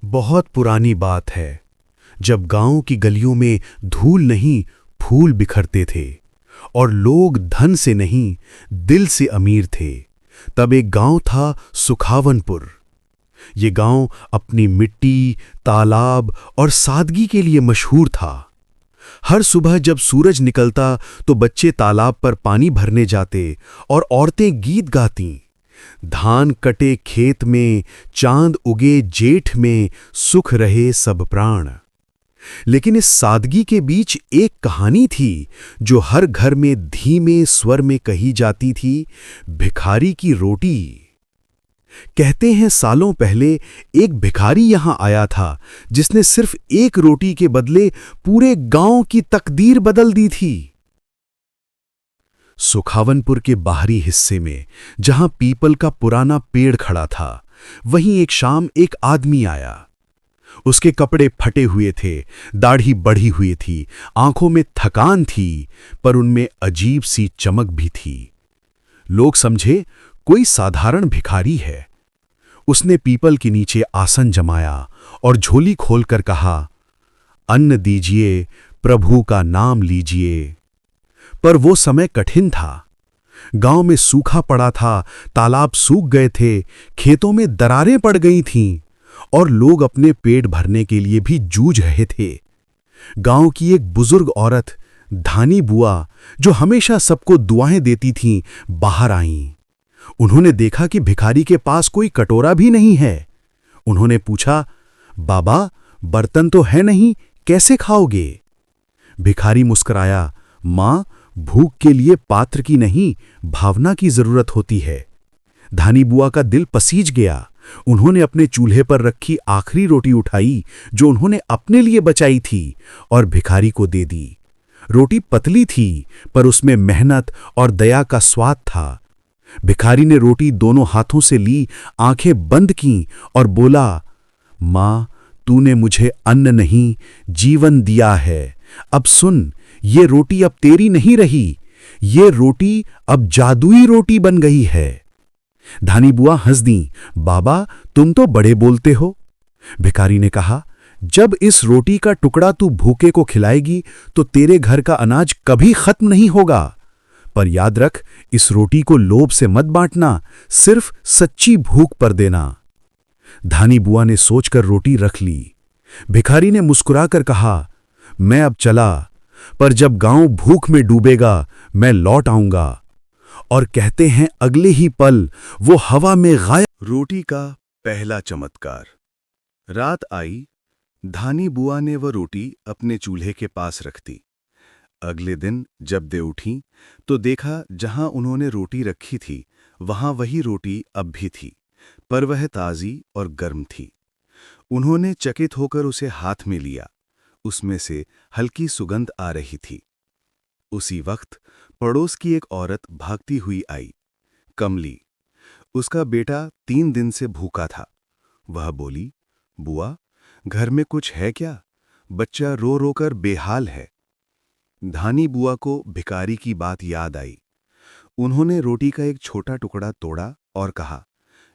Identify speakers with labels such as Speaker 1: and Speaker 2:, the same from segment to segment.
Speaker 1: बहुत पुरानी बात है जब गांव की गलियों में धूल नहीं फूल बिखरते थे और लोग धन से नहीं दिल से अमीर थे। तब एक गांव था सुखावनपुर। ये गांव अपनी मिट्टी, तालाब और सादगी के लिए मशहूर था। हर सुबह जब सूरज निकलता तो बच्चे तालाब पर पानी भरने जाते और औरतें गीत गातीं। धान कटे खेत में, चांद उगे जेठ में, सुख रहे सब प्राण। लेकिन इस सादगी के बीच एक कहानी थी जो हर घर में धीमे स्वर में कही जाती थी, भिखारी की रोटी। कहते हैं सालों पहले एक भिखारी यहां आया था जिसने सिर्फ एक रोटी के बदले पूरे गांव की तकदीर बदल दी थी। सुखावनपुर के बाहरी हिस्से में जहां पीपल का पुराना पेड़ खड़ा था, वहीं एक शाम एक आदमी आया। उसके कपड़े फटे हुए थे, दाढ़ी बढ़ी हुई थी, आंखों में थकान थी, पर उनमें अजीब सी चमक भी थी। लोग समझे कोई साधारण भिखारी है। उसने पीपल के नीचे आसन जमाया और झोली खोलकर कहा, अन्न दीजिए, प्रभु का नाम लीजिए। पर वो समय कठिन था। गांव में सूखा पड़ा था, तालाब सूख गए थे, खेतों में दरारें पड़ गई थीं और लोग अपने पेट भरने के लिए भी जूझ रहे थे। गांव की एक बुजुर्ग औरत, धानी बुआ, जो हमेशा सबको दुआएं देती थीं, बाहर आईं। उन्होंने देखा कि भिखारी के पास कोई कटोरा भी नहीं है। उन्होंने पूछा, बाबा, बर्तन तो है नहीं, कैसे खाओगे? भिखारी मुस्कुराया, मां, भूख के लिए पात्र की नहीं, भावना की जरूरत होती है। धानी बुआ का दिल पसीज गया। उन्होंने अपने चूल्हे पर रखी आखिरी रोटी उठाई जो उन्होंने अपने लिए बचाई थी और भिखारी को दे दी। रोटी पतली थी, पर उसमें मेहनत और दया का स्वाद था। भिखारी ने रोटी दोनों हाथों से ली, आंखें बंद कीं और बोला, मां, तूने मुझे अन्न नहीं, जीवन दिया है। अब सुन, ये रोटी अब तेरी नहीं रही, ये रोटी अब जादुई रोटी बन गई है। धानी बुआ हंस दी, बाबा, तुम तो बड़े बोलते हो। भिखारी ने कहा, जब इस रोटी का टुकड़ा तू भूखे को खिलाएगी तो तेरे घर का अनाज कभी खत्म नहीं होगा। पर याद रख, इस रोटी को लोभ से मत बांटना, सिर्फ सच्ची भूख पर देना। धानी बुआ ने सोचकर रोटी रख ली। भिखारी ने मुस्कुराकर कहा, मैं अब चला, पर जब गांव भूख में डूबेगा मैं लौट आऊंगा। और कहते हैं अगले ही पल वो हवा में गायब।
Speaker 2: रोटी का पहला चमत्कार। रात आई, धानी बुआ ने वह रोटी अपने चूल्हे के पास रख दी। अगले दिन जब दे उठी तो देखा जहां उन्होंने रोटी रखी थी वहां वही रोटी अब भी थी, पर वह ताज़ी और गर्म थी। उन्होंने चकित होकर उसे हाथ में लिया। उसमें से हल्की सुगंध आ रही थी। उसी वक्त पड़ोस की एक औरत भागती हुई आई, कमली। उसका बेटा 3 दिन से भूखा था। वह बोली, बुआ, घर में कुछ है क्या? बच्चा रो रो कर बेहाल है। धानी बुआ को भिखारी की बात याद आई। उन्होंने रोटी का एक छोटा टुकड़ा तोड़ा और कहा,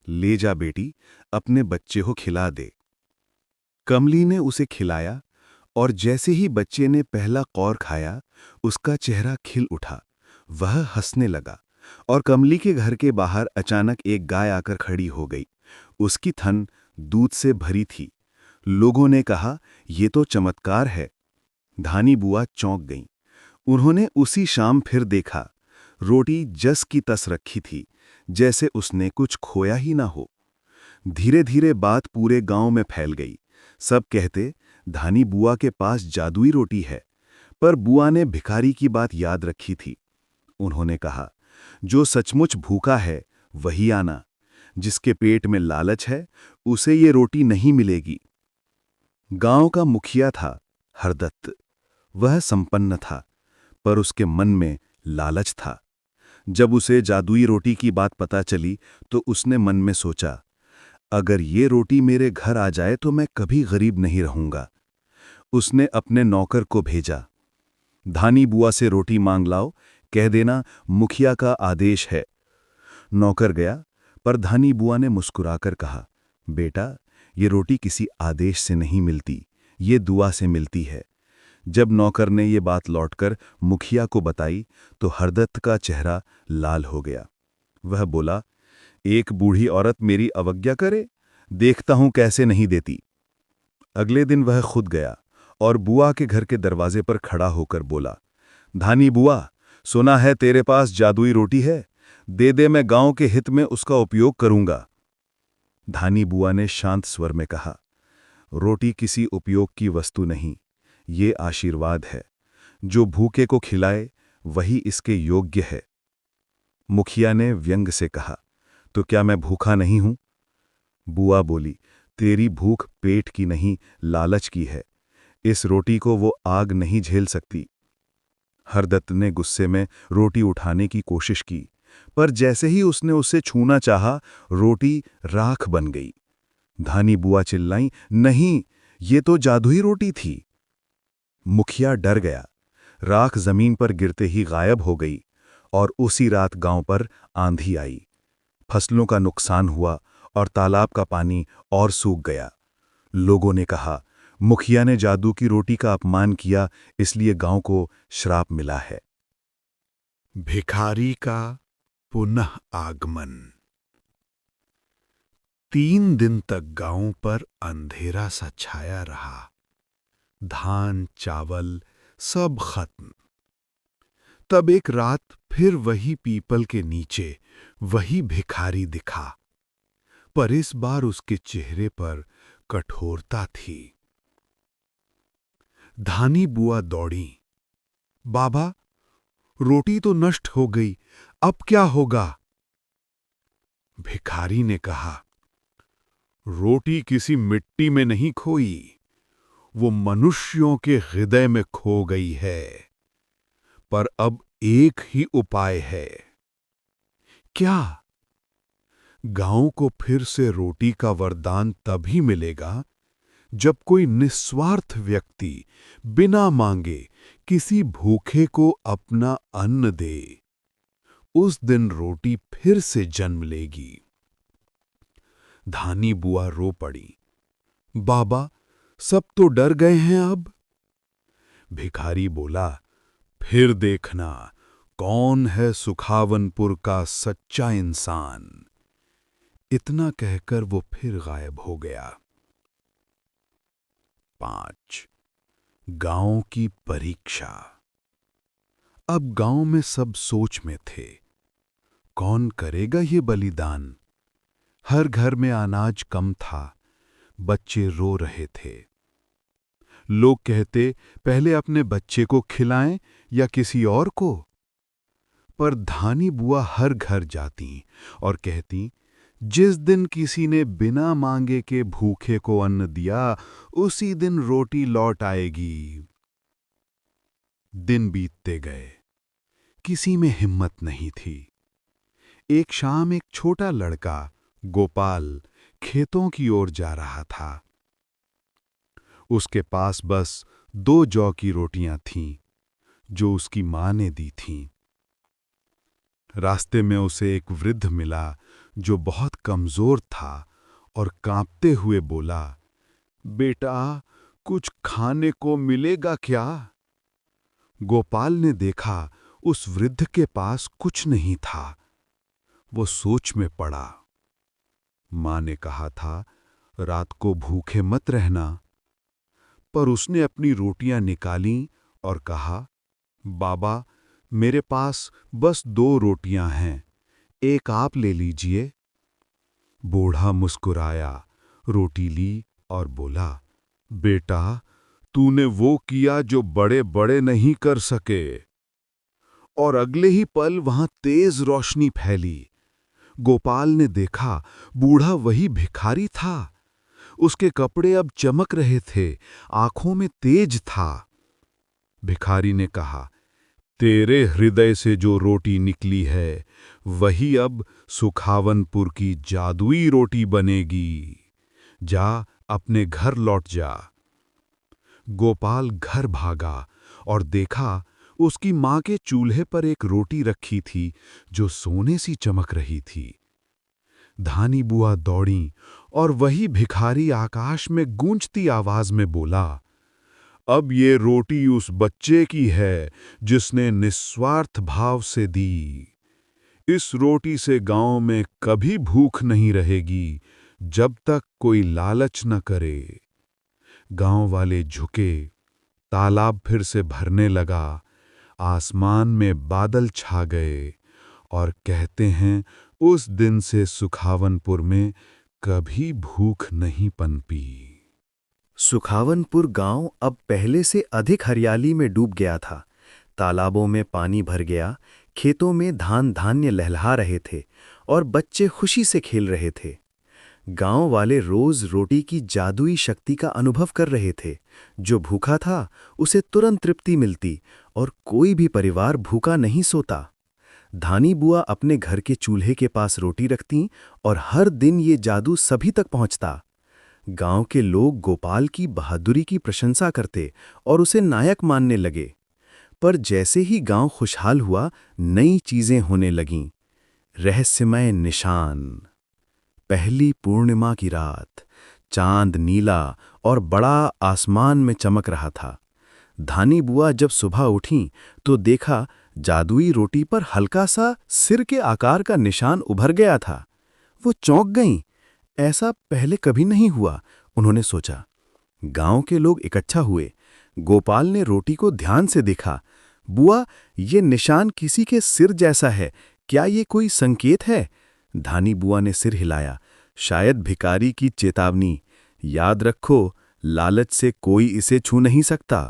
Speaker 2: ले जा बेटी, अपने बच्चे को खिला दे। कमली ने उसे खिलाया और जैसे ही बच्चे ने पहला कौर खाया, उसका चेहरा खिल उठा। वह हंसने लगा और कमली के घर के बाहर अचानक एक गाय आकर खड़ी हो गई। उसकी थन दूध से भरी थी। लोगों ने कहा, ये तो चमत्कार है। धानी बुआ चौंक गईं। उन्होंने उसी शाम फिर देखा, रोटी जस की तस रखी थी, जैसे उसने कुछ खोया ही ना हो। धीरे धीरे बात पूरे गांव में फैल गई। सब कहते, धानी बुआ के पास जादुई रोटी है। पर बुआ ने भिखारी की बात याद रखी थी। उन्होंने कहा, जो सचमुच भूखा है वही आना। जिसके पेट में लालच है उसे ये रोटी नहीं मिलेगी। गांव का मुखिया था हरदत्त। वह संपन्न था, पर उसके मन में लालच था। जब उसे जादुई रोटी की बात पता चली तो उसने मन में सोचा, अगर ये रोटी मेरे घर आ जाए तो मैं कभी गरीब नहीं रहूंगा। उसने अपने नौकर को भेजा, धानी बुआ से रोटी मांग लाओ, कह देना मुखिया का आदेश है। नौकर गया, पर धानी बुआ ने मुस्कुराकर कहा, बेटा, ये रोटी किसी आदेश से नहीं मिलती, ये दुआ से मिलती है। जब नौकर ने ये बात लौटकर मुखिया को बताई तो हरदत्त का चेहरा लाल हो गया। वह बोला, एक बूढ़ी औरत मेरी अवज्ञा करे, देखता हूं कैसे नहीं देती। अगले दिन वह खुद गया और बुआ के घर के दरवाजे पर खड़ा होकर बोला, धानी बुआ, सुना है तेरे पास जादुई रोटी है, दे दे, मैं गांव के हित में उसका उपयोग करूंगा। धानी बुआ ने शांत स्वर में कहा, रोटी किसी उपयोग की वस्तु नहीं, ये आशीर्वाद है। जो भूखे को खिलाए वही इसके योग्य है। मुखिया ने व्यंग से कहा, तो क्या मैं भूखा नहीं हूं? बुआ बोली, तेरी भूख पेट की नहीं, लालच की है। इस रोटी को वो आग नहीं झेल सकती। हरदत्त ने गुस्से में रोटी उठाने की कोशिश की, पर जैसे ही उसने उसे छूना चाहा, रोटी राख बन गई। धानी बुआ चिल्लाई, नहीं, ये तो जादुई रोटी थी। मुखिया डर गया। राख जमीन पर गिरते ही गायब हो गई और उसी रात गांव पर आंधी आई। फसलों का नुकसान हुआ और तालाब का पानी और सूख गया। लोगों ने कहा, मुखिया ने जादू की रोटी का अपमान किया, इसलिए गांव को श्राप मिला है।
Speaker 1: भिखारी का पुनः आगमन। 3 दिन तक गांव पर अंधेरा सा छाया रहा। धान चावल सब खत्म। तब एक रात फिर वही पीपल के नीचे वही भिखारी दिखा, पर इस बार उसके चेहरे पर कठोरता थी। धानी बुआ दौड़ी, बाबा, रोटी तो नष्ट हो गई, अब क्या होगा? भिखारी ने कहा, रोटी किसी मिट्टी में नहीं खोई, वो मनुष्यों के हृदय में खो गई है। पर अब एक ही उपाय है। क्या? गांव को फिर से रोटी का वरदान तभी मिलेगा जब कोई निस्वार्थ व्यक्ति बिना मांगे किसी भूखे को अपना अन्न दे। उस दिन रोटी फिर से जन्म लेगी। धानी बुआ रो पड़ी, बाबा, सब तो डर गए हैं अब। भिखारी बोला, फिर देखना कौन है सुखावनपुर का सच्चा इंसान। इतना कहकर वो फिर गायब हो गया। 5. गांव की परीक्षा। अब गांव में सब सोच में थे, कौन करेगा ये बलिदान? हर घर में अनाज कम था, बच्चे रो रहे थे। लोग कहते, पहले अपने बच्चे को खिलाएं या किसी और को। पर धानी बुआ हर घर जाती और कहती, जिस दिन किसी ने बिना मांगे के भूखे को अन्न दिया, उसी दिन रोटी लौट आएगी। दिन बीतते गए, किसी में हिम्मत नहीं थी। एक शाम एक छोटा लड़का गोपाल खेतों की ओर जा रहा था। उसके पास बस 2 जौ की रोटियां थीं, जो उसकी मां ने दी थीं। रास्ते में उसे एक वृद्ध मिला जो बहुत कमजोर था और कांपते हुए बोला, बेटा, कुछ खाने को मिलेगा क्या? गोपाल ने देखा उस वृद्ध के पास कुछ नहीं था। वो सोच में पड़ा। मां ने कहा था, रात को भूखे मत रहना। पर उसने अपनी रोटियां निकालीं और कहा, बाबा, मेरे पास बस 2 रोटियां हैं, एक आप ले लीजिए। बूढ़ा मुस्कुराया, रोटी ली और बोला, बेटा, तूने वो किया जो बड़े बड़े नहीं कर सके। और अगले ही पल वहां तेज रोशनी फैली। गोपाल ने देखा, बूढ़ा वही भिखारी था। उसके कपड़े अब चमक रहे थे, आंखों में तेज था। भिखारी ने कहा, तेरे हृदय से जो रोटी निकली है, वही अब सुखावनपुर की जादुई रोटी बनेगी। जा, अपने घर लौट जा। गोपाल घर भागा और देखा, उसकी मां के चूल्हे पर एक रोटी रखी थी जो सोने सी चमक रही थी। धानी बुआ दौड़ीं और वही भिखारी आकाश में गूंजती आवाज में बोला, अब ये रोटी उस बच्चे की है जिसने निस्वार्थ भाव से दी। इस रोटी से गांव में कभी भूख नहीं रहेगी जब तक कोई लालच न करे। गांव वाले झुके, तालाब फिर से भरने लगा, आसमान में बादल छा गए और कहते हैं उस दिन से सुखावनपुर में कभी भूख नहीं पनपी।
Speaker 2: सुखावनपुर गांव अब पहले से अधिक हरियाली में डूब गया था। तालाबों में पानी भर गया, खेतों में धान धान्य लहलहा रहे थे और बच्चे खुशी से खेल रहे थे। गांव वाले रोज रोटी की जादुई शक्ति का अनुभव कर रहे थे। जो भूखा था उसे तुरंत तृप्ति मिलती और कोई भी परिवार भूखा नहीं सोता। धानी बुआ अपने घर के चूल्हे के पास रोटी रखतीं और हर दिन ये जादू सभी तक पहुंचता। गांव के लोग गोपाल की बहादुरी की प्रशंसा करते और उसे नायक मानने लगे। पर जैसे ही गांव खुशहाल हुआ, नई चीजें होने लगीं। रहस्यमय निशान। पहली पूर्णिमा की रात, चांद नीला और बड़ा आसमान में चमक रहा था। धानी बुआ जब सुबह उठीं तो देखा जादुई रोटी पर हल्का सा सिर के आकार का निशान उभर गया था। वो चौंक गईं। ऐसा पहले कभी नहीं हुआ, उन्होंने सोचा। गांव के लोग इकट्ठा हुए। गोपाल ने रोटी को ध्यान से देखा। बुआ, ये निशान किसी के सिर जैसा है, क्या ये कोई संकेत है? धानी बुआ ने सिर हिलाया। शायद भिखारी की चेतावनी। याद रखो, लालच से कोई इसे छू नहीं सकता।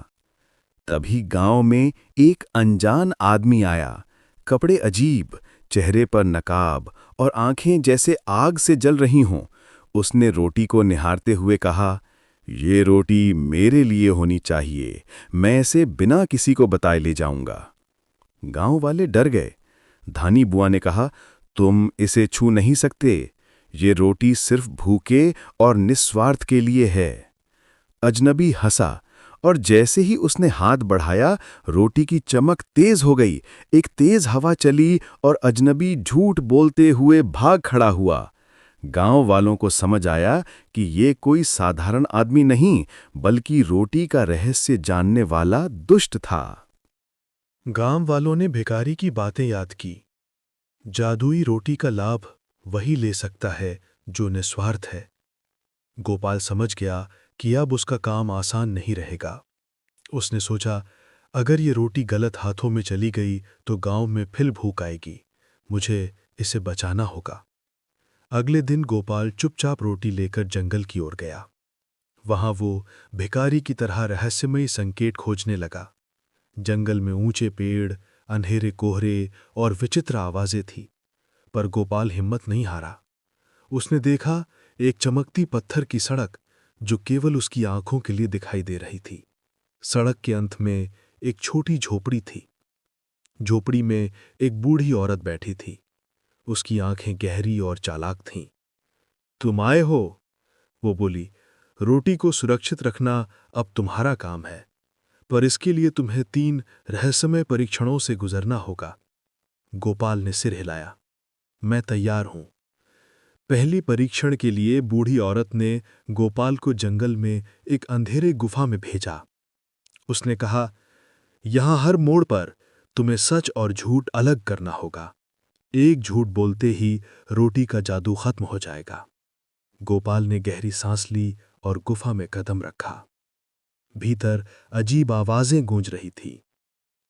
Speaker 2: तभी गांव में एक अनजान आदमी आया। कपड़े अजीब, चेहरे पर नकाब और आंखें जैसे आग से जल रही हों। उसने रोटी को निहारते हुए कहा, ये रोटी मेरे लिए होनी चाहिए, मैं इसे बिना किसी को बताए ले जाऊंगा। गांव वाले डर गए। धानी बुआ ने कहा, तुम इसे छू नहीं सकते, ये रोटी सिर्फ भूखे और निस्वार्थ के लिए है। अजनबी हंसा और जैसे ही उसने हाथ बढ़ाया, रोटी की चमक तेज हो गई। एक तेज हवा चली और अजनबी झूठ बोलते हुए भाग खड़ा हुआ। गांव वालों को समझ आया कि ये कोई साधारण आदमी नहीं, बल्कि रोटी का रहस्य जानने वाला दुष्ट था।
Speaker 3: गांव वालों ने भिखारी की बातें याद की। जादुई रोटी का लाभ वही ले सकता है जो निस्वार्थ है। गोपाल समझ गया कि अब उसका काम आसान नहीं रहेगा। उसने सोचा, अगर ये रोटी गलत हाथों में चली गई तो गांव में फिर भूख आएगी। मुझे इसे बचाना होगा। अगले दिन गोपाल चुपचाप रोटी लेकर जंगल की ओर गया। वहां वो भिखारी की तरह रहस्यमयी संकेत खोजने लगा। जंगल में ऊंचे पेड़, अंधेरे कोहरे और विचित्र आवाजें थीं, पर गोपाल हिम्मत नहीं हारा। उसने देखा एक चमकती पत्थर की सड़क जो केवल उसकी आंखों के लिए दिखाई दे रही थी। सड़क के अंत में एक छोटी झोपड़ी थी। झोपड़ी में एक बूढ़ी औरत बैठी थी। उसकी आंखें गहरी और चालाक थीं। तुम आए हो, वो बोली। रोटी को सुरक्षित रखना अब तुम्हारा काम है, पर इसके लिए तुम्हें 3 रहस्यमय परीक्षणों से गुजरना होगा। गोपाल ने सिर हिलाया। मैं तैयार हूं। पहली परीक्षण के लिए बूढ़ी औरत ने गोपाल को जंगल में एक अंधेरे गुफा में भेजा। उसने कहा, यहां हर मोड़ पर तुम्हें सच और झूठ अलग करना होगा। एक झूठ बोलते ही रोटी का जादू खत्म हो जाएगा। गोपाल ने गहरी सांस ली और गुफा में कदम रखा। भीतर अजीब आवाजें गूंज रही थी।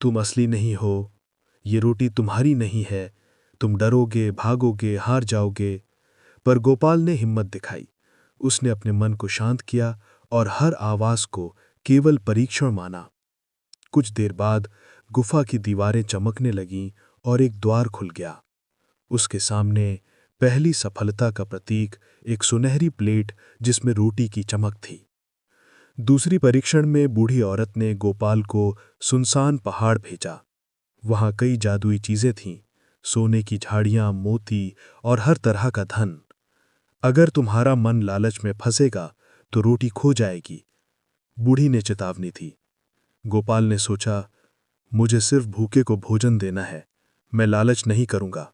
Speaker 3: तुम असली नहीं हो, ये रोटी तुम्हारी नहीं है, तुम डरोगे, भागोगे, हार जाओगे। पर गोपाल ने हिम्मत दिखाई। उसने अपने मन को शांत किया और हर आवाज को केवल परीक्षण माना। कुछ देर बाद गुफा की दीवारें चमकने लगीं और एक द्वार खुल गया। उसके सामने पहली सफलता का प्रतीक, एक सुनहरी प्लेट जिसमें रोटी की चमक थी। दूसरी परीक्षण में बूढ़ी औरत ने गोपाल को सुनसान पहाड़ भेजा। वहां कई जादुई चीजें थीं, सोने की झाड़ियां, मोती और हर तरह का धन। अगर तुम्हारा मन लालच में फंसेगा तो रोटी खो जाएगी, बूढ़ी ने चेतावनी थी। गोपाल ने सोचा, मुझे सिर्फ भूखे को भोजन देना है, मैं लालच नहीं करूंगा।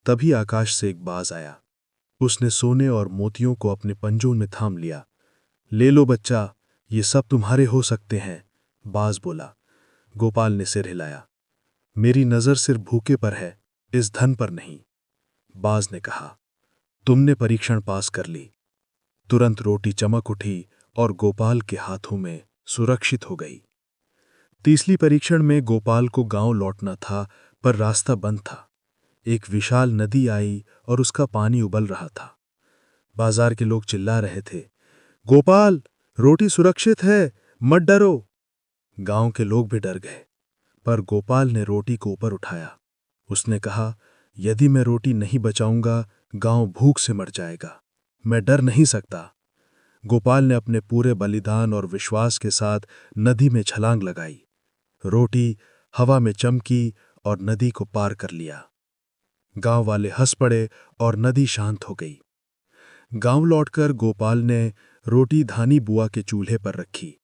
Speaker 3: तभी आकाश से एक बाज आया। उसने सोने और मोतियों को अपने पंजों में थाम लिया। ले लो बच्चा, ये सब तुम्हारे हो सकते हैं, बाज बोला। गोपाल ने सिर हिलाया। मेरी नजर सिर्फ भूखे पर है, इस धन पर नहीं, बाज ने कहा। तुमने परीक्षण पास कर ली। तुरंत रोटी चमक उठी और गोपाल के हाथों में सुरक्षित हो गई। तीसरी परीक्षण में गोपाल को गांव लौटना था, पर रास्ता बंद था। एक विशाल नदी आई और उसका पानी उबल रहा था। बाजार के लोग चिल्ला रहे थे, गोपाल, रोटी सुरक्षित है, मत डरो। गांव के लोग भी डर गए, पर गोपाल ने रोटी को ऊपर उठाया। उसने कहा, यदि मैं रोटी नहीं बचाऊंगा, गांव भूख से मर जाएगा। मैं डर नहीं सकता। गोपाल ने अपने पूरे बलिदान और विश्वास के साथ नदी में छलांग लगाई। रोटी हवा में चमकी और नदी को पार कर लिया। गांव वाले हंस पड़े और नदी शांत हो गई। गांव लौटकर गोपाल ने रोटी धानी बुआ के चूल्हे पर रखी।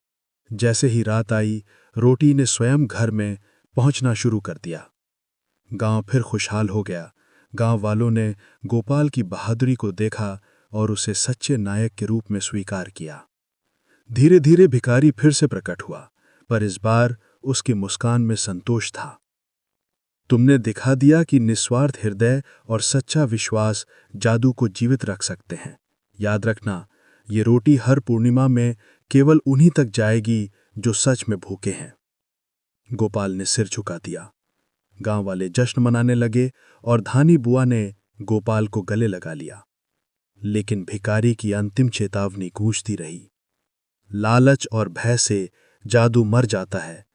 Speaker 3: जैसे ही रात आई, रोटी ने स्वयं घर में पहुंचना शुरू कर दिया। गांव फिर खुशहाल हो गया। गांव वालों ने गोपाल की बहादुरी को देखा और उसे सच्चे नायक के रूप में स्वीकार किया। धीरे धीरे भिखारी फिर से प्रकट हुआ, पर इस बार उसकी मुस्कान में संतोष था। तुमने दिखा दिया कि निस्वार्थ हृदय और सच्चा विश्वास जादू को जीवित रख सकते हैं। याद रखना, ये रोटी हर पूर्णिमा में केवल उन्हीं तक जाएगी जो सच में भूखे हैं। गोपाल ने सिर झुका दिया। गांव वाले जश्न मनाने लगे और धानी बुआ ने गोपाल को गले लगा लिया। लेकिन भिखारी की अंतिम चेतावनी गूंजती रही। लालच और भय से जादू मर जाता है।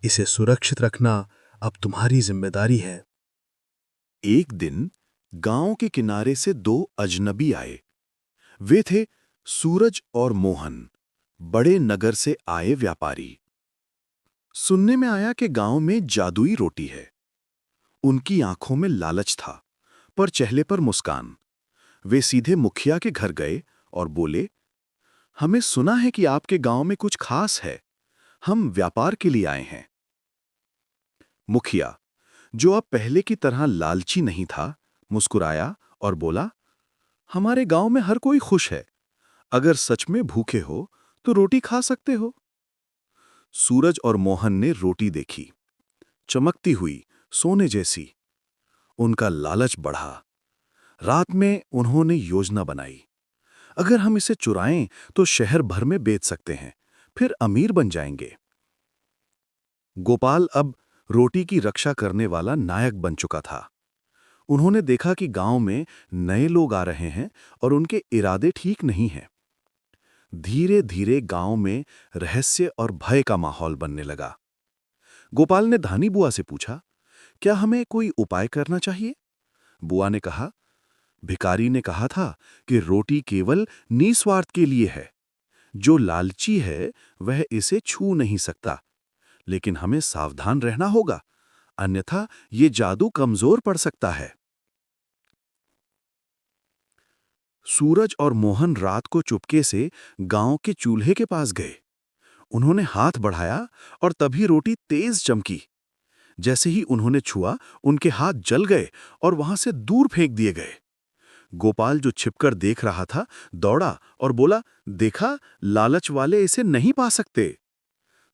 Speaker 3: इसे सुरक्षित रखना अब तुम्हारी जिम्मेदारी है।
Speaker 2: एक दिन गांव के किनारे से दो अजनबी आए। वे थे सूरज और मोहन, बड़े नगर से आए व्यापारी। सुनने में आया कि गांव में जादुई रोटी है। उनकी आंखों में लालच था, पर चेहरे पर मुस्कान। वे सीधे मुखिया के घर गए और बोले, हमें सुना है कि आपके गांव में कुछ खास है। हम व्यापार के लिए आए हैं। मुखिया, जो अब पहले की तरह लालची नहीं था, मुस्कुराया और बोला, हमारे गांव में हर कोई खुश है। अगर सच में भूखे हो तो रोटी खा सकते हो। सूरज और मोहन ने रोटी देखी, चमकती हुई, सोने जैसी। उनका लालच बढ़ा। रात में उन्होंने योजना बनाई। अगर हम इसे चुराएं तो शहर भर में बेच सकते हैं, फिर अमीर बन जाएंगे। गोपाल अब रोटी की रक्षा करने वाला नायक बन चुका था। उन्होंने देखा कि गांव में नए लोग आ रहे हैं और उनके इरादे ठीक नहीं हैं। धीरे धीरे गांव में रहस्य और भय का माहौल बनने लगा। गोपाल ने धानी बुआ से पूछा, क्या हमें कोई उपाय करना चाहिए? बुआ ने कहा, भिखारी ने कहा था कि रोटी केवल निस्वार्थ के लिए है। जो लालची है वह इसे छू नहीं सकता। लेकिन हमें सावधान रहना होगा, अन्यथा ये जादू कमजोर पड़ सकता है। सूरज और मोहन रात को चुपके से गांव के चूल्हे के पास गए। उन्होंने हाथ बढ़ाया और तभी रोटी तेज चमकी। जैसे ही उन्होंने छुआ, उनके हाथ जल गए और वहां से दूर फेंक दिए गए। गोपाल, जो छिपकर देख रहा था, दौड़ा और बोला, देखा, लालच वाले इसे नहीं पा सकते।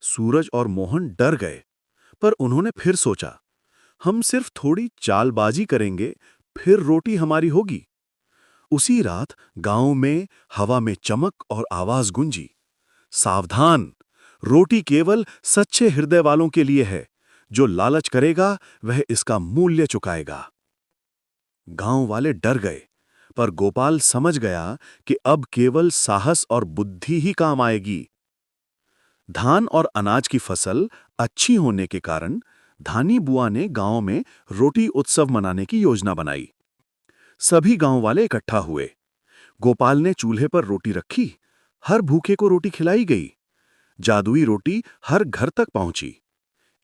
Speaker 2: सूरज और मोहन डर गए, पर उन्होंने फिर सोचा, हम सिर्फ थोड़ी चालबाजी करेंगे, फिर रोटी हमारी होगी। उसी रात गांव में हवा में चमक और आवाज गूंजी, सावधान, रोटी केवल सच्चे हृदय वालों के लिए है। जो लालच करेगा वह इसका मूल्य चुकाएगा। गांव वाले डर गए, पर गोपाल समझ गया कि अब केवल साहस और बुद्धि ही काम आएगी। धान और अनाज की फसल अच्छी होने के कारण धानी बुआ ने गांव में रोटी उत्सव मनाने की योजना बनाई। सभी गांव वाले इकट्ठा हुए। गोपाल ने चूल्हे पर रोटी रखी। हर भूखे को रोटी खिलाई गई। जादुई रोटी हर घर तक पहुंची।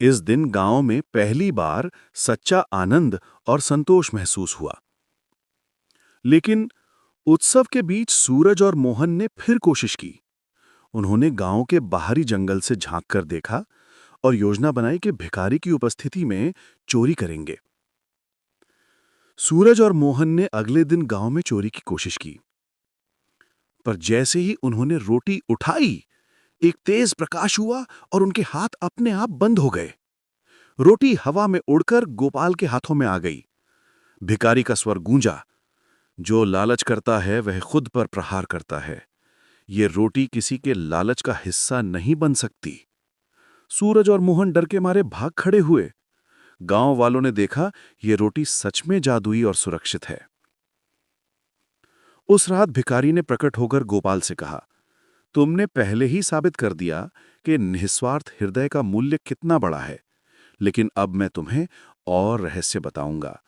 Speaker 2: इस दिन गांव में पहली बार सच्चा आनंद और संतोष महसूस हुआ। लेकिन उत्सव के बीच सूरज और मोहन ने फिर कोशिश की। उन्होंने गांव के बाहरी जंगल से झांक कर देखा और योजना बनाई कि भिखारी की उपस्थिति में चोरी करेंगे। सूरज और मोहन ने अगले दिन गांव में चोरी की कोशिश की, पर जैसे ही उन्होंने रोटी उठाई, एक तेज प्रकाश हुआ और उनके हाथ अपने आप बंद हो गए। रोटी हवा में उड़कर गोपाल के हाथों में आ गई। भिखारी का स्वर गूंजा, जो लालच करता है वह खुद पर प्रहार करता है। ये रोटी किसी के लालच का हिस्सा नहीं बन सकती। सूरज और मोहन डर के मारे भाग खड़े हुए। गांव वालों ने देखा ये रोटी सच में जादुई और सुरक्षित है। उस रात भिखारी ने प्रकट होकर गोपाल से कहा, तुमने पहले ही साबित कर दिया कि निस्वार्थ हृदय का मूल्य कितना बड़ा है, लेकिन अब मैं तुम्हें और रहस्य बताऊंगा।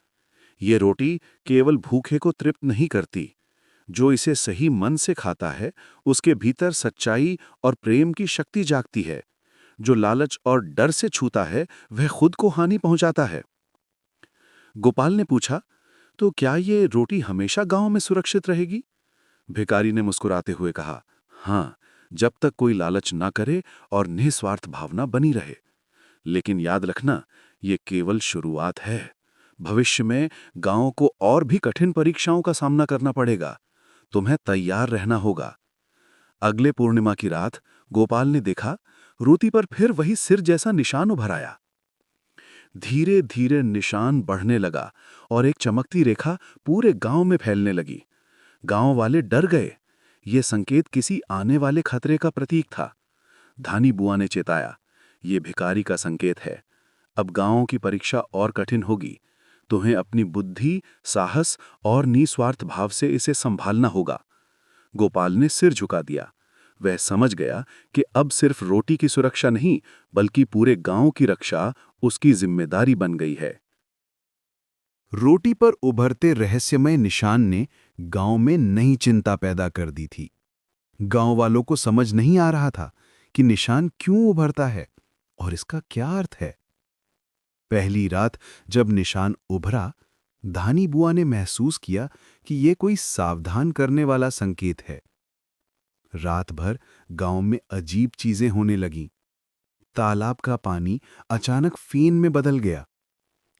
Speaker 2: ये रोटी केवल भूखे को तृप्त नहीं करती। जो इसे सही मन से खाता है, उसके भीतर सच्चाई और प्रेम की शक्ति जागती है। जो लालच और डर से छूता है, वह खुद को हानि पहुंचाता है। गोपाल ने पूछा, तो क्या ये रोटी हमेशा गांव में सुरक्षित रहेगी? भिखारी ने मुस्कुराते हुए कहा, हाँ, जब तक कोई लालच ना करे और निस्वार्थ भावना बनी रहे। लेकिन याद रखना, ये केवल शुरुआत है। भविष्य में गांव को और भी कठिन परीक्षाओं का सामना करना पड़ेगा। तुम्हें तैयार रहना होगा। अगले पूर्णिमा की रात गोपाल ने देखा, रोटी पर फिर वही सिर जैसा निशान उभर आया। धीरे धीरे निशान बढ़ने लगा और एक चमकती रेखा पूरे गांव में फैलने लगी। गांव वाले डर गए। ये संकेत किसी आने वाले खतरे का प्रतीक था। धानी बुआ ने चेताया, ये भिखारी का संकेत है। अब गांवों की परीक्षा और कठिन होगी। तुम्हें अपनी बुद्धि, साहस और निस्वार्थ भाव से इसे संभालना होगा। गोपाल ने सिर झुका दिया। वह समझ गया कि अब सिर्फ रोटी की सुरक्षा नहीं, बल्कि पूरे गांव की रक्षा उसकी जिम्मेदारी बन गई है।
Speaker 1: रोटी पर उभरते रहस्यमय निशान ने गांव में नई चिंता पैदा कर दी थी। गांव वालों को समझ नहीं आ रहा था कि निशान क्यों उभरता है और इसका क्या अर्थ है। पहली रात जब निशान उभरा, धानी बुआ ने महसूस किया कि यह कोई सावधान करने वाला संकेत है। रात भर गांव में अजीब चीजें होने लगीं। तालाब का पानी अचानक फेन में बदल गया।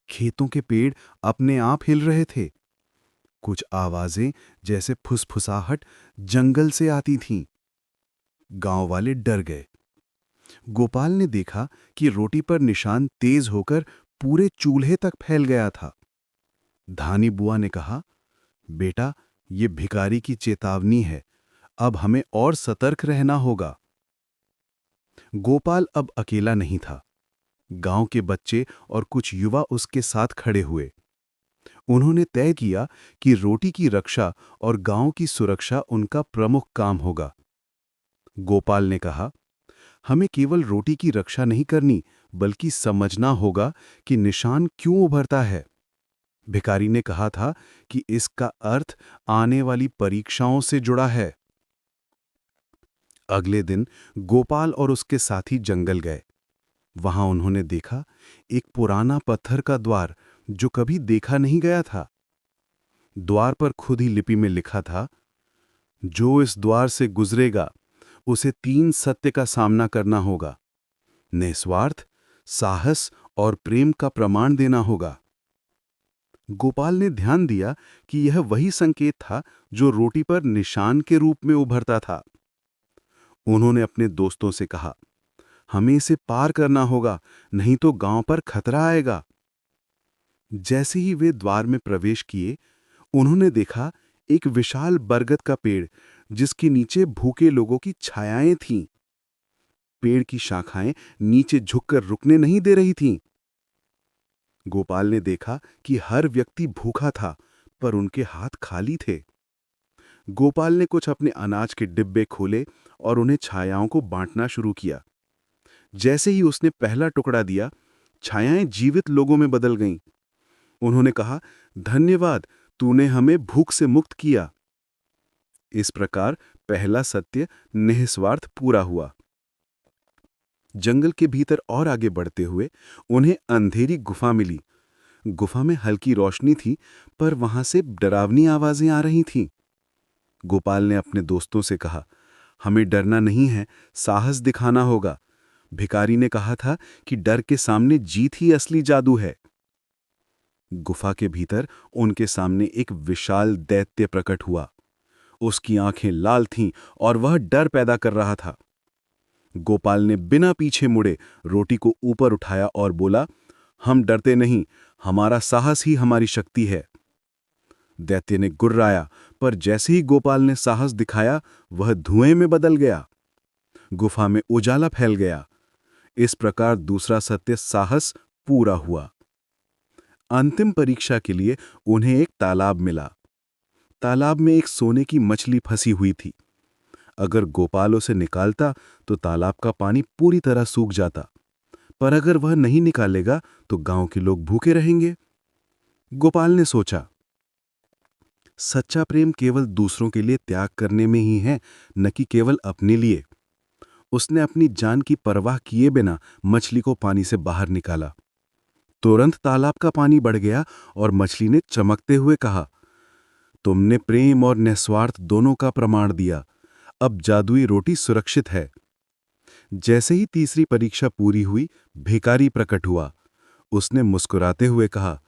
Speaker 1: खेतों के पेड़ अपने आप हिल रहे थे। कुछ आवाजें जैसे फुसफुसाहट जंगल से आती थीं। गांव वाले डर गए। गोपाल ने देखा कि रोटी पर निशान तेज होकर पूरे चूल्हे तक फैल गया था। धानी बुआ ने कहा, बेटा, ये भिखारी की चेतावनी है। अब हमें और सतर्क रहना होगा। गोपाल अब अकेला नहीं था। गांव के बच्चे और कुछ युवा उसके साथ खड़े हुए। उन्होंने तय किया कि रोटी की रक्षा और गांव की सुरक्षा उनका प्रमुख काम होगा। गोपाल ने कहा, हमें केवल रोटी की रक्षा नहीं करनी, बल्कि समझना होगा कि निशान क्यों उभरता है। भिखारी ने कहा था कि इसका अर्थ आने वाली परीक्षाओं से जुड़ा है। अगले दिन गोपाल और उसके साथी जंगल गए। वहां उन्होंने देखा एक पुराना पत्थर का द्वार जो कभी देखा नहीं गया था। द्वार पर खुद ही लिपि में लिखा था, जो इस द्वार से गुजरेगा उसे 3 सत्य का सामना करना होगा। निस्वार्थ, साहस और प्रेम का प्रमाण देना होगा। गोपाल ने ध्यान दिया कि यह वही संकेत था जो रोटी पर निशान के रूप में उभरता था। उन्होंने अपने दोस्तों से कहा, हमें इसे पार करना होगा, नहीं तो गांव पर खतरा आएगा। जैसे ही वे द्वार में प्रवेश किए, उन्होंने देखा एक विशाल बरगद का पेड़ जिसके नीचे भूखे लोगों की छायाएं थीं। पेड़ की शाखाएं नीचे झुककर रुकने नहीं दे रही थीं। गोपाल ने देखा कि हर व्यक्ति भूखा था, पर उनके हाथ खाली थे। गोपाल ने कुछ अपने अनाज के डिब्बे खोले और उन्हें छायाओं को बांटना शुरू किया। जैसे ही उसने पहला टुकड़ा दिया, छायाएं जीवित लोगों में बदल गईं। उन्होंने कहा, धन्यवाद, तूने हमें भूख से मुक्त किया। इस प्रकार पहला सत्य निस्वार्थ पूरा हुआ। जंगल के भीतर और आगे बढ़ते हुए उन्हें अंधेरी गुफा मिली। गुफा में हल्की रोशनी थी, पर वहां से डरावनी आवाजें आ रही थीं। गोपाल ने अपने दोस्तों से कहा, हमें डरना नहीं है, साहस दिखाना होगा। भिखारी ने कहा था कि डर के सामने जीत ही असली जादू है।
Speaker 2: गुफा के भीतर उनके सामने एक विशाल दैत्य प्रकट हुआ। उसकी आंखें लाल थीं और वह डर पैदा कर रहा था। गोपाल ने बिना पीछे मुड़े रोटी को ऊपर उठाया और बोला, हम डरते नहीं, हमारा साहस ही हमारी शक्ति है। दैत्य ने गुर्राया, पर जैसे ही गोपाल ने साहस दिखाया वह धुएं में बदल गया। गुफा में उजाला फैल गया। इस प्रकार दूसरा सत्य साहस पूरा हुआ। अंतिम परीक्षा के लिए उन्हें एक तालाब मिला। तालाब में एक सोने की मछली फंसी हुई थी। अगर गोपाल उसे निकालता तो तालाब का पानी पूरी तरह सूख जाता, पर अगर वह नहीं निकालेगा तो गांव के लोग भूखे रहेंगे। गोपाल ने सोचा, सच्चा प्रेम केवल दूसरों के लिए त्याग करने में ही है, न कि केवल अपने लिए। उसने अपनी जान की परवाह किए बिना मछली को पानी से बाहर निकाला। तुरंत तालाब का पानी बढ़ गया और मछली ने चमकते हुए कहा, तुमने प्रेम और निस्वार्थ दोनों का प्रमाण दिया। अब जादुई रोटी सुरक्षित है। जैसे ही तीसरी परीक्षा पूरी हुई, भिखारी प्रकट हुआ। उसने मुस्कुराते हुए कहा,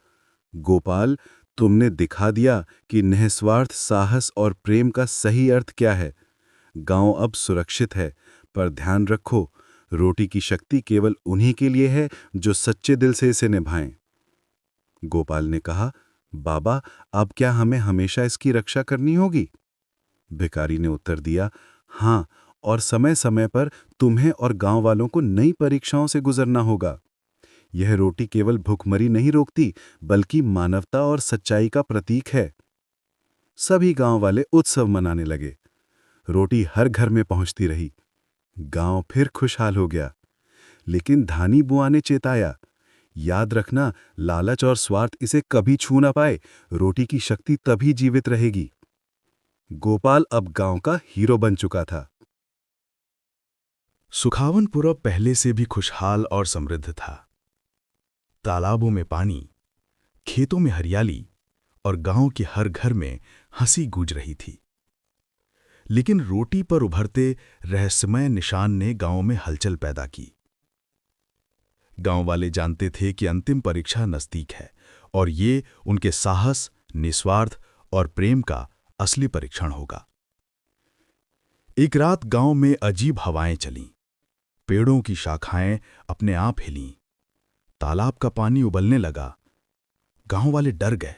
Speaker 2: गोपाल, तुमने दिखा दिया कि निस्वार्थ साहस और प्रेम का सही अर्थ क्या है। गांव अब सुरक्षित है, पर ध्यान रखो, रोटी की शक्ति केवल उन्हीं के लिए है जो सच्चे दिल से इसे निभाएं। गोपाल ने कहा, बाबा, अब क्या हमें हमेशा इसकी रक्षा करनी होगी? भिखारी ने उत्तर दिया, हाँ, और समय समय पर तुम्हें और गांव वालों को नई परीक्षाओं से गुजरना होगा। यह रोटी केवल भूखमरी नहीं रोकती, बल्कि मानवता और सच्चाई का प्रतीक है। सभी गांव वाले उत्सव मनाने लगे। रोटी हर घर में पहुंचती रही। गांव फिर खुशहाल हो गया। लेकिन धानी बुआ ने चेताया, याद रखना, लालच और स्वार्थ इसे कभी छू ना पाए। रोटी की शक्ति तभी जीवित रहेगी। गोपाल अब गांव का हीरो बन चुका था।
Speaker 1: सुखावनपुरा पहले से भी खुशहाल और समृद्ध था। तालाबों में पानी, खेतों में हरियाली और गांव के हर घर में हंसी गूंज रही थी। लेकिन रोटी पर उभरते रहस्यमय निशान ने गांव में हलचल पैदा की। गांव वाले जानते थे कि अंतिम परीक्षा नजदीक है और ये उनके साहस, निस्वार्थ और प्रेम का असली परीक्षण होगा। एक रात गांव में अजीब हवाएं चलीं। पेड़ों की शाखाएं अपने आप हिलीं। तालाब का पानी उबलने लगा। गांव वाले डर गए।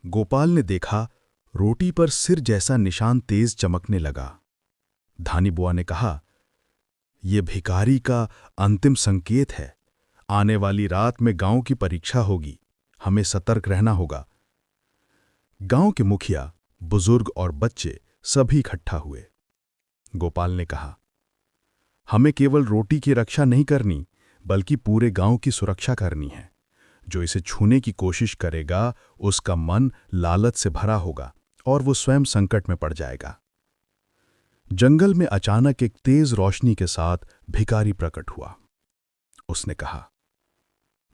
Speaker 1: गोपाल ने देखा, रोटी पर सिर जैसा निशान तेज चमकने लगा। धानी बुआ ने कहा, यह भिखारी का अंतिम संकेत है। आने वाली रात में गांव की परीक्षा होगी, हमें सतर्क रहना होगा। गांव के मुखिया, बुजुर्ग और बच्चे सभी इकट्ठा हुए। गोपाल ने कहा, हमें केवल रोटी की रक्षा नहीं करनी, बल्कि पूरे गांव की सुरक्षा करनी है। जो इसे छूने की कोशिश करेगा, उसका मन लालच से भरा होगा और वो स्वयं संकट में पड़ जाएगा। जंगल में अचानक एक तेज रोशनी के साथ भिखारी प्रकट हुआ। उसने कहा,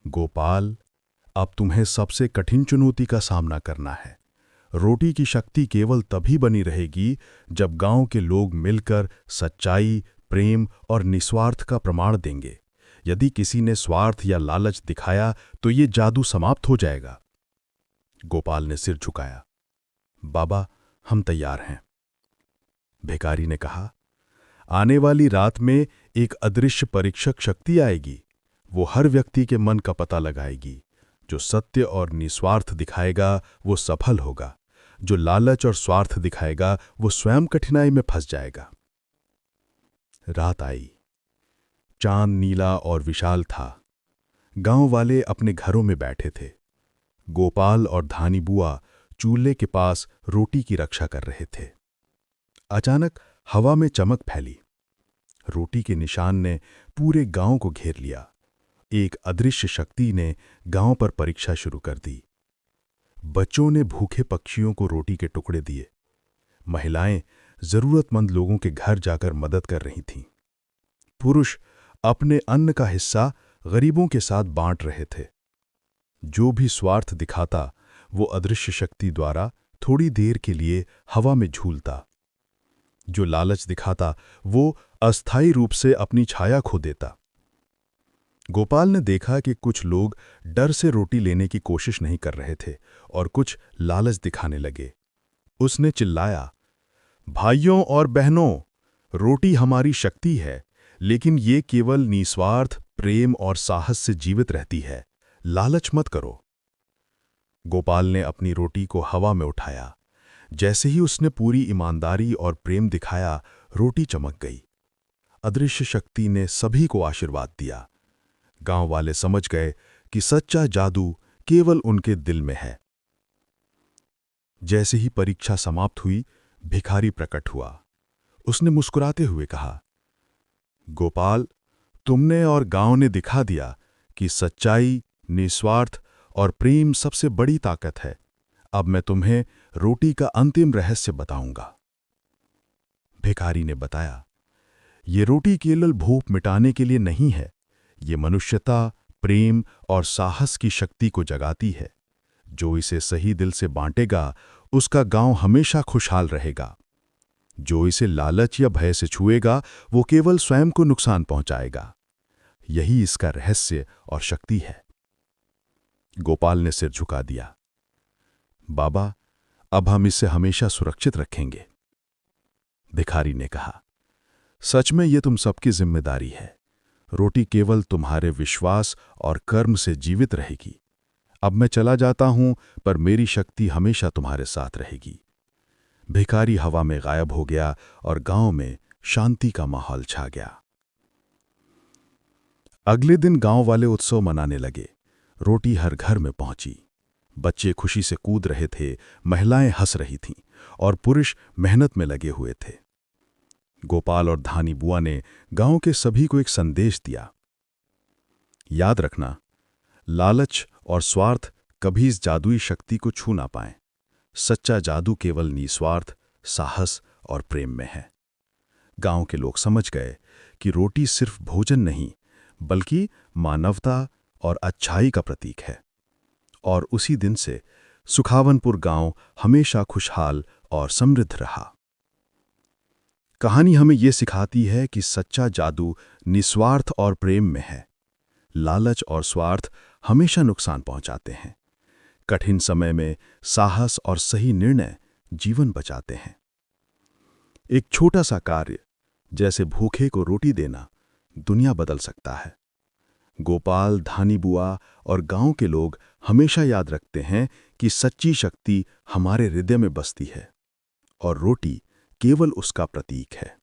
Speaker 1: गोपाल, अब तुम्हें सबसे कठिन चुनौती का सामना करना है। रोटी की शक्ति केवल तभी बनी रहेगी जब गांव के लोग मिलकर सच्चाई, प्रेम और निस्वार्थ का प्रमाण देंगे। यदि किसी ने स्वार्थ या लालच दिखाया तो ये जादू समाप्त हो जाएगा। गोपाल ने सिर झुकाया, बाबा, हम तैयार हैं। भिखारी ने कहा, आने वाली रात में एक अदृश्य परीक्षक शक्ति आएगी। वो हर व्यक्ति के मन का पता लगाएगी। जो सत्य और निस्वार्थ दिखाएगा वो सफल होगा। जो लालच और स्वार्थ दिखाएगा वो स्वयं कठिनाई में फंस जाएगा। रात आई। चांद नीला और विशाल था। गांव वाले अपने घरों में बैठे थे। गोपाल और धानी बुआ चूल्हे के पास रोटी की रक्षा कर रहे थे। अचानक हवा में चमक फैली। रोटी के निशान ने पूरे गांव को घेर लिया। एक अदृश्य शक्ति ने गांव पर परीक्षा शुरू कर दी। बच्चों ने भूखे पक्षियों को रोटी के टुकड़े दिए। महिलाएं जरूरतमंद लोगों के घर जाकर मदद कर रही थीं। पुरुष अपने अन्न का हिस्सा गरीबों के साथ बांट रहे थे। जो भी स्वार्थ दिखाता वो अदृश्य शक्ति द्वारा थोड़ी देर के लिए हवा में झूलता। जो लालच दिखाता वो अस्थायी रूप से अपनी छाया खो देता।
Speaker 3: गोपाल ने देखा कि कुछ लोग डर से रोटी लेने की कोशिश नहीं कर रहे थे और कुछ लालच दिखाने लगे। उसने चिल्लाया, भाइयों और बहनों, रोटी हमारी शक्ति है, लेकिन ये केवल निस्वार्थ प्रेम और साहस से जीवित रहती है। लालच मत करो। गोपाल ने अपनी रोटी को हवा में उठाया। जैसे ही उसने पूरी ईमानदारी और प्रेम दिखाया, रोटी चमक गई। अदृश्य शक्ति ने सभी को आशीर्वाद दिया। गांव वाले समझ गए कि सच्चा जादू केवल उनके दिल में है। जैसे ही परीक्षा समाप्त हुई, भिखारी प्रकट हुआ। उसने मुस्कुराते हुए कहा, गोपाल, तुमने और गांव ने दिखा दिया कि सच्चाई, निस्वार्थ और प्रेम सबसे बड़ी ताकत है। अब मैं तुम्हें रोटी का अंतिम रहस्य बताऊंगा। भिखारी ने बताया, ये रोटी केवल भूख मिटाने के लिए नहीं है, ये मनुष्यता, प्रेम और साहस की शक्ति को जगाती है। जो इसे सही दिल से बांटेगा, उसका गांव हमेशा खुशहाल रहेगा। जो इसे लालच या भय से छुएगा, वो केवल स्वयं को नुकसान पहुंचाएगा। यही इसका रहस्य और शक्ति है। गोपाल ने सिर झुका दिया। बाबा, अब हम इसे हमेशा सुरक्षित रखेंगे। भिखारी ने कहा, सच में ये तुम सबकी जिम्मेदारी है। रोटी केवल तुम्हारे विश्वास और कर्म से जीवित रहेगी। अब मैं चला जाता हूं, पर मेरी शक्ति हमेशा तुम्हारे साथ रहेगी। भिखारी हवा में गायब हो गया और गांव में शांति का माहौल छा गया। अगले दिन गांव वाले उत्सव मनाने लगे। रोटी हर घर में पहुंची। बच्चे खुशी से कूद रहे थे, महिलाएं हंस रही थीं और पुरुष मेहनत में लगे हुए थे। गोपाल और धानी बुआ ने गांव के सभी को एक संदेश दिया। याद रखना, लालच और स्वार्थ कभी इस जादुई शक्ति को छू ना पाएं। सच्चा जादू केवल निस्वार्थ, साहस और प्रेम में है। गांव के लोग समझ गए कि रोटी सिर्फ भोजन नहीं, बल्कि मानवता और अच्छाई का प्रतीक है। और उसी दिन से सुखावनपुर गांव हमेशा खुशहाल और समृद्ध रहा। कहानी हमें यह सिखाती है कि सच्चा जादू निस्वार्थ और प्रेम में है। लालच और स्वार्थ हमेशा नुकसान पहुंचाते हैं। कठिन समय में साहस और सही निर्णय जीवन बचाते हैं। एक छोटा सा कार्य, जैसे भूखे को रोटी देना, दुनिया बदल सकता है। गोपाल, धानी बुआ और गांव के लोग हमेशा याद रखते हैं कि सच्ची शक्ति हमारे हृदय में बसती है और रोटी केवल उसका प्रतीक है।